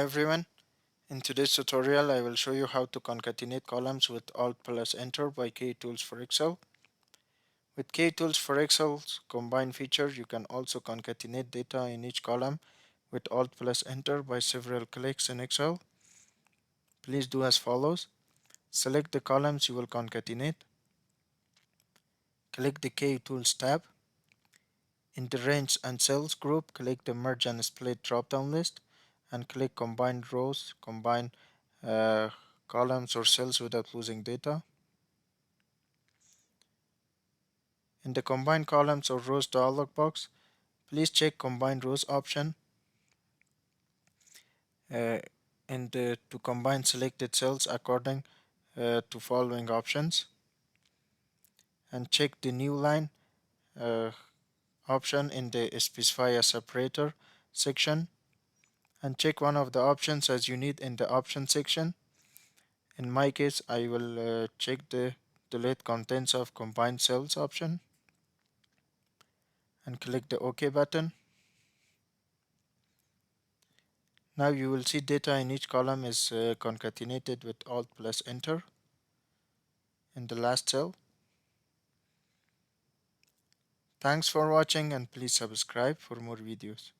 everyone. In today's tutorial, I will show you how to concatenate columns with Alt plus Enter by Kutools for Excel. With Kutools for Excel's combined feature, you can also concatenate data in each column with Alt plus Enter by several clicks in Excel. Please do as follows. Select the columns you will concatenate. Click the Kutools tab. In the Range and Cells group, click the Merge and Split drop-down list and click Combine Rows, Combine uh, columns or cells without losing data. In the Combine Columns or Rows dialog box, please check Combine Rows option. To combine selected cells according to following options, and check the New Line uh, option in the Specify a Separator section, and check one of the options as you need in the Option section. In my case, I will check the Delete Contents of Combined Cells option and click the OK button. Now you will see data in each column is concatenated with Alt plus Enter in the last cell. Thanks for watching and please subscribe for more videos.